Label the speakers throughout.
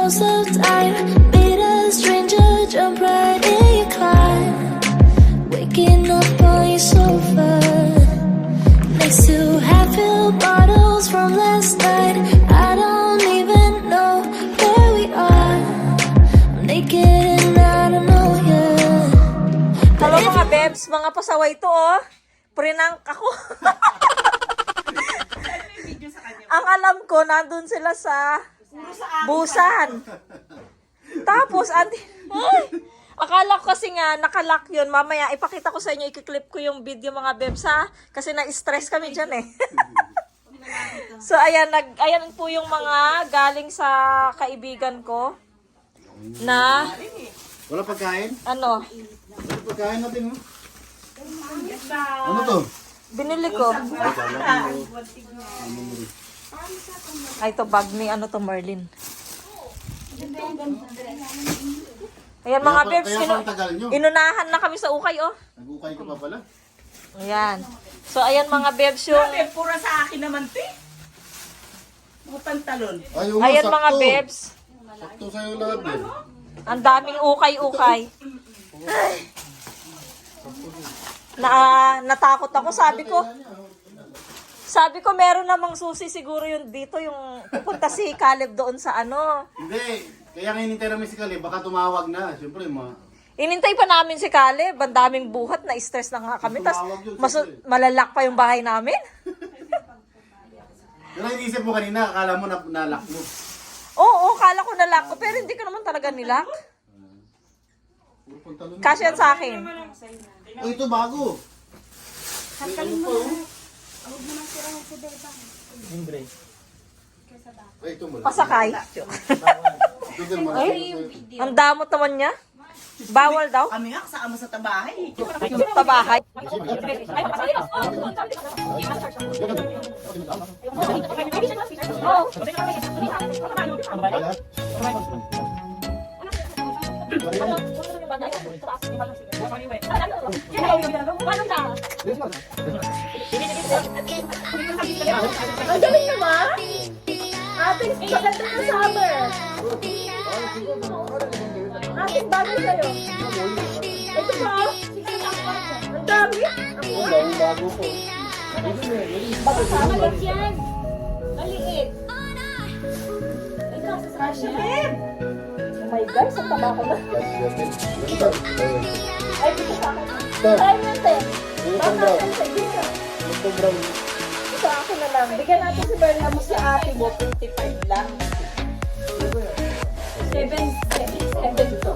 Speaker 1: most of time. Meet a stranger, jump right in your car. Waking up on your sofa next to half-filled bottles from last night. I don't even know where we are. I'm naked and I don't know you.
Speaker 2: Hello mga bebs, mga pasaway to oh. Prinank ako. Ang alam ko, nandun sila sa Busan. Tapos, akala ko kasi nga, nakalock yun. Mamaya, ipakita ko sa inyo, ikiklip ko yung video mga bebs ha. Kasi na-stress kami dyan eh. So, ayan, ayan po yung mga galing sa kaibigan ko. Na,
Speaker 3: Wala pagkain?
Speaker 2: ano,
Speaker 3: Wala pagkain natin, no? Ano to?
Speaker 2: binili ko. Ay, ito bag ni, ano to, Merlin. Ayan mga
Speaker 3: Kaya
Speaker 2: bebs,
Speaker 3: pala tagal nyo.
Speaker 2: inunahan na kami sa ukay, oh.
Speaker 3: Nag-ukay ko pa pala.
Speaker 2: Ayan. So, ayan mga bebs yung...
Speaker 4: Sabi, pura sa akin naman, te. Mga pantalon.
Speaker 3: Ay, oo,
Speaker 2: Ayan
Speaker 3: sakto.
Speaker 2: mga bebs.
Speaker 3: Sakto sa'yo lahat eh.
Speaker 2: Ang daming ukay-ukay. Natakot ako. Sabi ko meron namang susi siguro yun dito, yung pupunta si Caleb doon sa ano.
Speaker 3: Hindi. Kaya nga hinintay namin si Kali, baka tumawag na. Siyempre,
Speaker 2: Inintay pa namin si Caleb. Ang daming buhat, na-stress na nga kami. Tapos malalak pa yung bahay namin.
Speaker 3: Pero inisip mo kanina, akala mo nalak mo.
Speaker 2: Oo, kala ko nalak ko. Pero hindi ko naman talaga nilak.
Speaker 3: Puro pantalon.
Speaker 2: Kasi yan sa akin.
Speaker 3: Oh, ito bago. May ano pa, oh. Ay, ito mo lang.
Speaker 2: Pasakay.
Speaker 3: Ito din mo lang.
Speaker 2: Ay, ang damot naman niya. Bawal daw.
Speaker 4: Kami nga, kasama sa tabahay.
Speaker 2: Sa bahay. Ang galing naman. Ating maganda na summer. Ating bagay sa'yo. Ito ba? Ang dami.
Speaker 3: Bago ko.
Speaker 2: Baka maliit yan. Maliit. Ito, sasasya. Oh my God, sa taba ko na. Ay, dito sa akin. Ay, nante. Baka nante, dito. Sa akin na lang. Bigyan natin si Berna mo si ate mo. 55 lang. 7 to.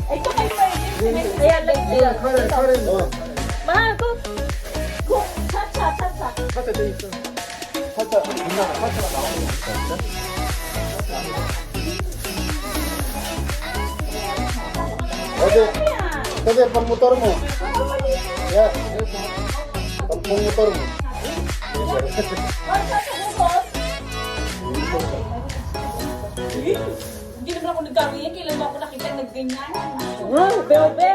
Speaker 2: Ay, ito kay Berna. Ayan lang ito. Mahal ko. Chacha.
Speaker 3: Okay. Kasi pang motor mo. Yeah. Pang motor mo.
Speaker 4: Hindi naman ako nagkawin. Kailan mo ako nakita nagganyan?
Speaker 2: Wow, bebe.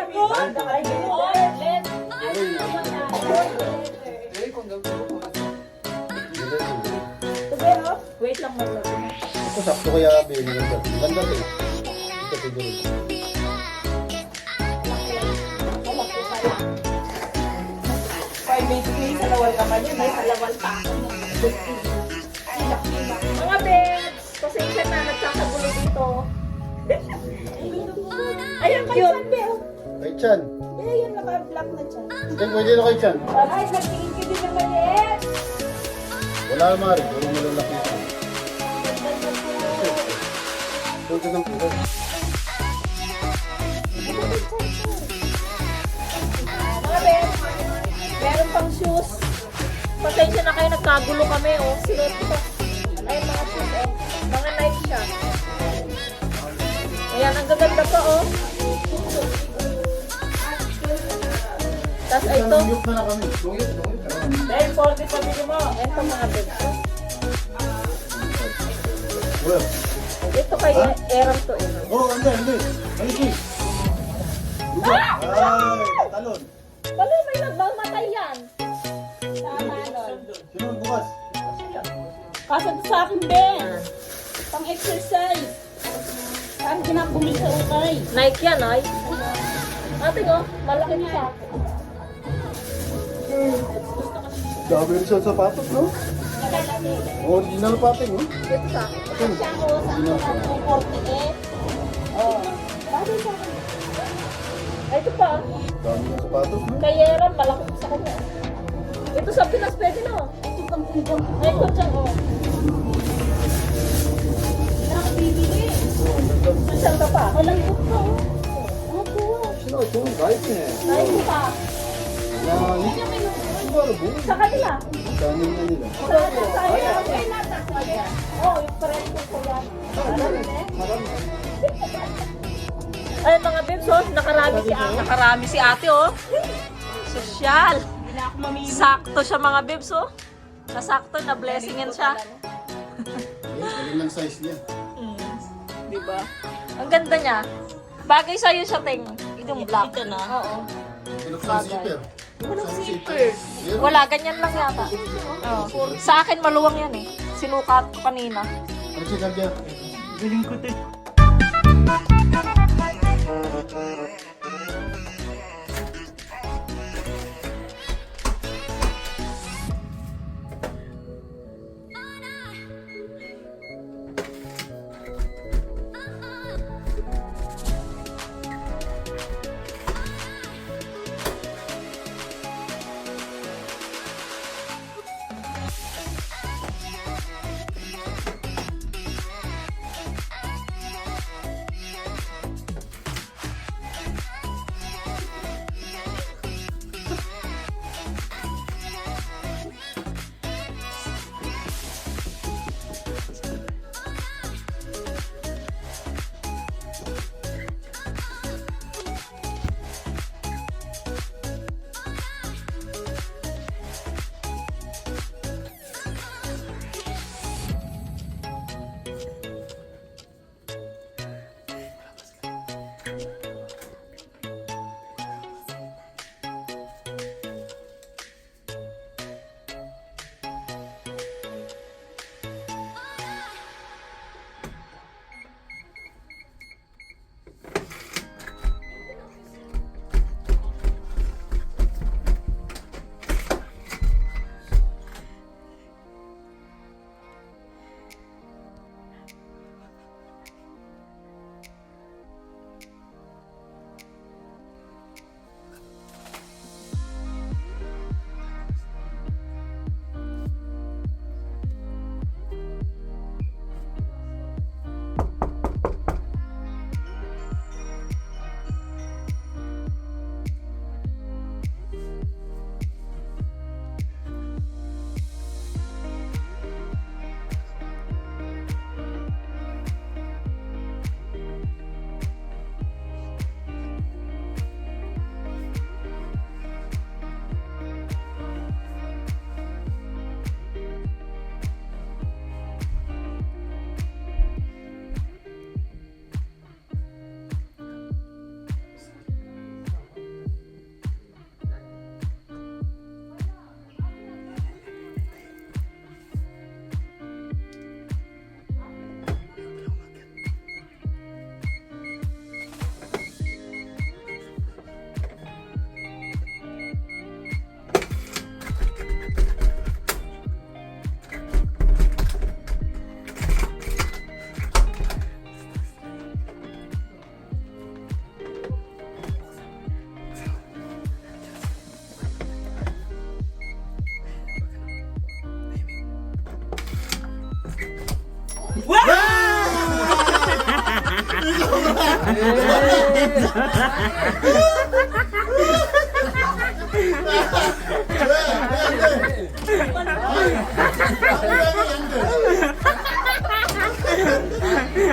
Speaker 2: Wait lang mo.
Speaker 3: Ito sakto kaya binigyan ko. Ganda rin. Ito siguro.
Speaker 4: Basically, sa lawal naman yun. May halawal pa ako.
Speaker 2: Mga bebs, pasensya na, nagkakagulo dito. Ayun, kay Chan, Bel.
Speaker 3: Kay Chan.
Speaker 4: Yan, naka-block na dyan.
Speaker 3: Hindi, pwede na kay Chan.
Speaker 4: Ay, nagtingin ka din naman eh.
Speaker 3: Wala mari. Puro malalaki ito. Punta ng puso.
Speaker 2: Mga bebs, meron pang shoes. Pasensya na kayo, nagkagulo kami, oh. Sinuot ko. Ayun, mga shoes, oh. Mga Nike siya. Ayan, ang gaganda pa, oh. Tapos ito.
Speaker 3: Lungit na kami. Lungit.
Speaker 2: Dahil 40 pamili mo. Ito mga bebs.
Speaker 3: Well.
Speaker 2: Ito kay Aaron to, eh.
Speaker 3: Oh, hindi. Maliki. Ay, talon.
Speaker 2: Wala, may nagmamatay yan. Tama nun.
Speaker 3: Sino bukas?
Speaker 4: Kaso sa akin, Ben. Pang-exercise.
Speaker 5: Ang ginapumil sa ukay.
Speaker 2: Nike yan, ay. Ate ko, malaki na sa ako.
Speaker 3: Dami rin siya sapatos, no? Original pating, no?
Speaker 2: Ito sa akin.
Speaker 5: Siya ko sa
Speaker 3: Original.
Speaker 5: 48. Oh. Bakit sa akin?
Speaker 2: Ay, ito pa.
Speaker 3: Dami ng sapatos, no?
Speaker 2: Kayera, malaki sa kanya. Ito sa Pinas, pwede na.
Speaker 5: Ito pang tindong.
Speaker 2: Ay, ito dyan, oh.
Speaker 5: Nakabibili.
Speaker 2: Saan ka pa?
Speaker 5: Walang buto. Opo.
Speaker 3: Sino ito? Kahit niya.
Speaker 2: Ay, ito pa.
Speaker 3: Yan. Diba, bu?
Speaker 2: Sa kanila.
Speaker 3: Dami na nila.
Speaker 2: Sa iyo. Oh, yung parehas ko yan.
Speaker 3: Marami.
Speaker 2: Ay, mga bibs, oh. Nakarami si ate, oh. Sosyal.
Speaker 5: Hindi na ako mamili.
Speaker 2: Sakto siya, mga bibs, oh. Nasakto, na blessingin siya.
Speaker 3: Galing ng size niya.
Speaker 2: Diba? Ang ganda niya. Bagay sa'yo siya, Ting. Itong black.
Speaker 5: Ito na.
Speaker 2: Oo.
Speaker 3: Walang zipper.
Speaker 2: Walang zipper. Wala, ganyan lang yata. Oo. Sa akin, maluwang yan eh. Sinukat ko kanina.
Speaker 3: Ano siya kagya?
Speaker 4: Galing ko te.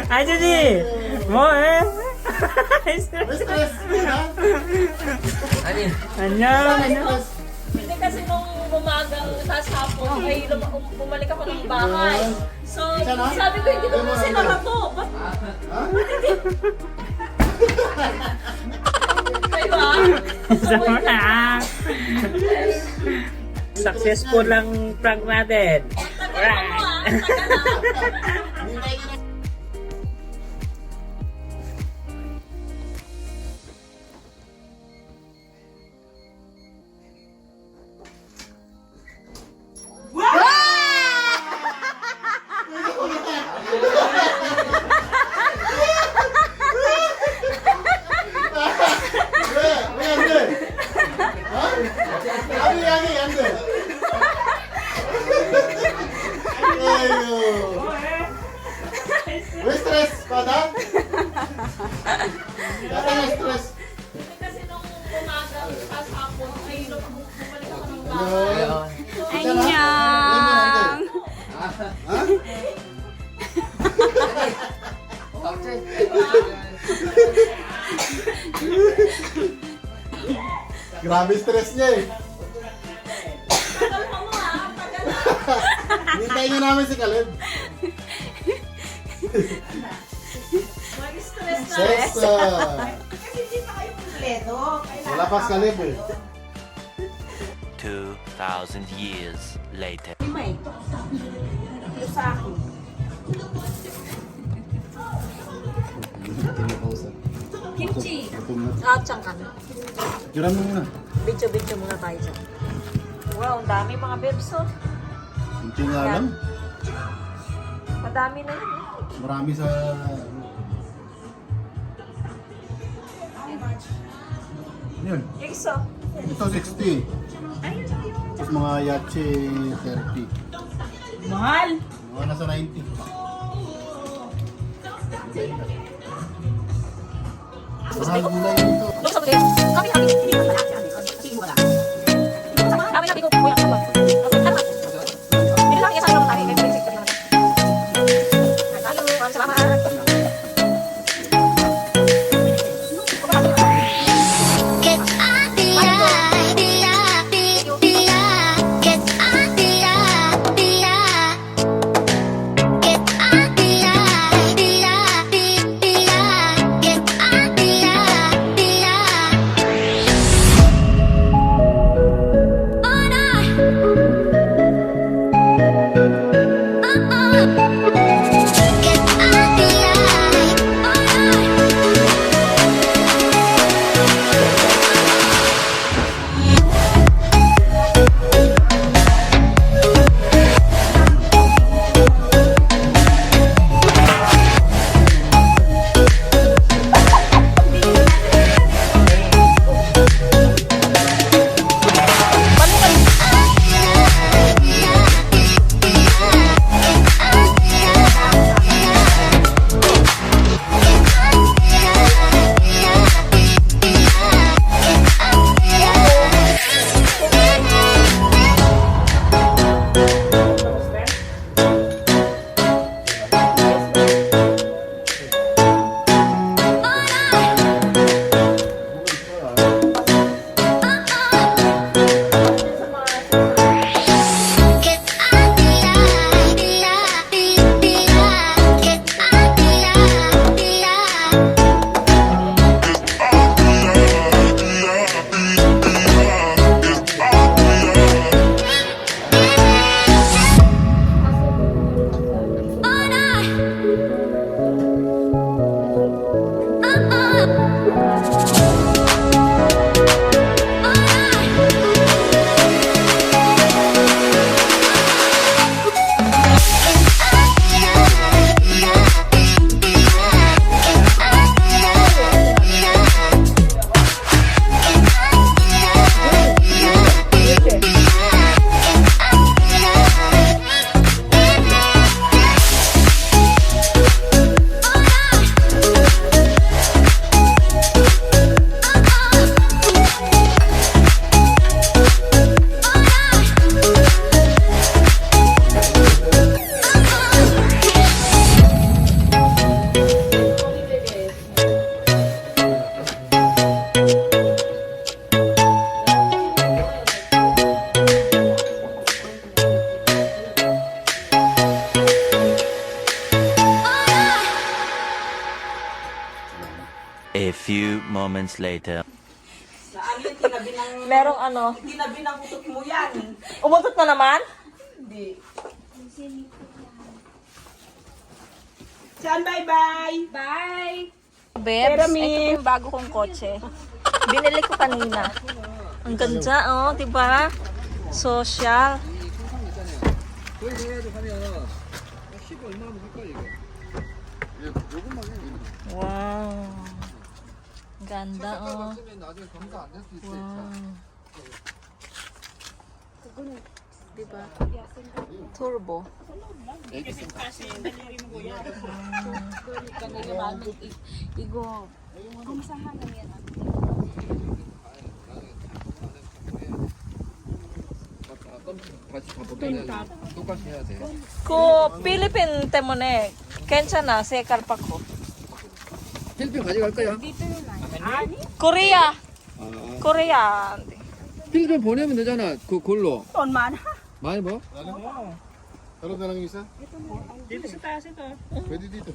Speaker 4: 아저씨 뭐해? 안녕.
Speaker 2: Hindi kasi nung bumagang taas hapon, ay bumalik ako ng bahay. So, sabi ko, hindi ko na sinara to. Ba't? Kayo ah?
Speaker 4: Sama na. Successful lang prank natin.
Speaker 2: Tagal mo ah. Tagal ah.
Speaker 3: 왜 안 돼? 어? 아니, 안 돼. 아이고. 왜 스트레스 받아? Kaya na stress.
Speaker 2: Kasi nung umaga, hapon, ay bumalik ako ng
Speaker 3: Hello.
Speaker 5: Annyeong.
Speaker 3: Ha? Grabe stress niya eh. Hintayin niyo namin si Caleb.
Speaker 2: Mag-stress na.
Speaker 3: Sex.
Speaker 4: Kasi hindi pa kayo kumpleto.
Speaker 3: Wala pa si Caleb eh.
Speaker 6: 2,000 years later.
Speaker 4: Yung sa akin.
Speaker 2: Kimchi.
Speaker 3: Gutom na.
Speaker 2: Atsang ka na.
Speaker 3: Tiran mo muna.
Speaker 2: Bitcho muna tayo dyan. Wow, ang dami mga bebs, oh.
Speaker 3: Kunti nga lang.
Speaker 2: Madami na yun, eh.
Speaker 3: Marami sa... Yun.
Speaker 2: Yung isa.
Speaker 3: Ito 60. Tapos mga yache 30.
Speaker 4: Mahal.
Speaker 3: Mga nasa 90. Mahal gulay ito.
Speaker 2: Looks okay. Kami, hindi ko pala. Kasi mo pala. Kami, ko, kuya, ka ba? Hindi lang, isa lang tayo. May basic ka naman. Tayo, maraming salamat.
Speaker 1: Get out the eye, the eye, the eye. Get out the eye, the eye. Get out the eye, the eye, the eye. Get out the eye, the eye. Oh no. Get out the eye, oh no. Get out the eye, the eye, the eye. Get out the eye, the eye. Oh
Speaker 6: A few moments later.
Speaker 4: Saan yung tinabi ng...
Speaker 2: Merong ano.
Speaker 4: Tinabi ng utot mo yan.
Speaker 2: Umutot na naman?
Speaker 4: Hindi. Saan bye-bye?
Speaker 5: Bye.
Speaker 2: Bebs, ito yung bago kong kotse. Binili ko kanina. Ang ganda, oh, diba? Social.
Speaker 3: 15 얼마면 할 거야 이거. 예, 요것만 해.
Speaker 2: 와우. Ganda, oh.
Speaker 3: 쓰면 나중에 검사 안 될 수 있어.
Speaker 2: Wow. Diba? Turbo.
Speaker 4: Kasi dalirin mo yan.
Speaker 5: Igo. Kumsahan na yan.
Speaker 3: 같이 가보면 똑같이 해야 돼.
Speaker 2: Ko Philippine temone. 괜찮아. 색깔 바꿔.
Speaker 3: 필리핀 가져갈 거야?
Speaker 2: Korea.
Speaker 3: 아,
Speaker 2: Korea.
Speaker 3: 필리핀 보내면 되잖아. 그걸로.
Speaker 4: Ton man.
Speaker 3: 많이 뭐?
Speaker 7: Talog na lang yung isa?
Speaker 4: Dito sa taas ito.
Speaker 7: Pwede dito.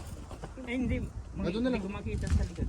Speaker 4: Ay, hindi.
Speaker 7: Nandun na lang.
Speaker 4: Hindi ko makita sa likod.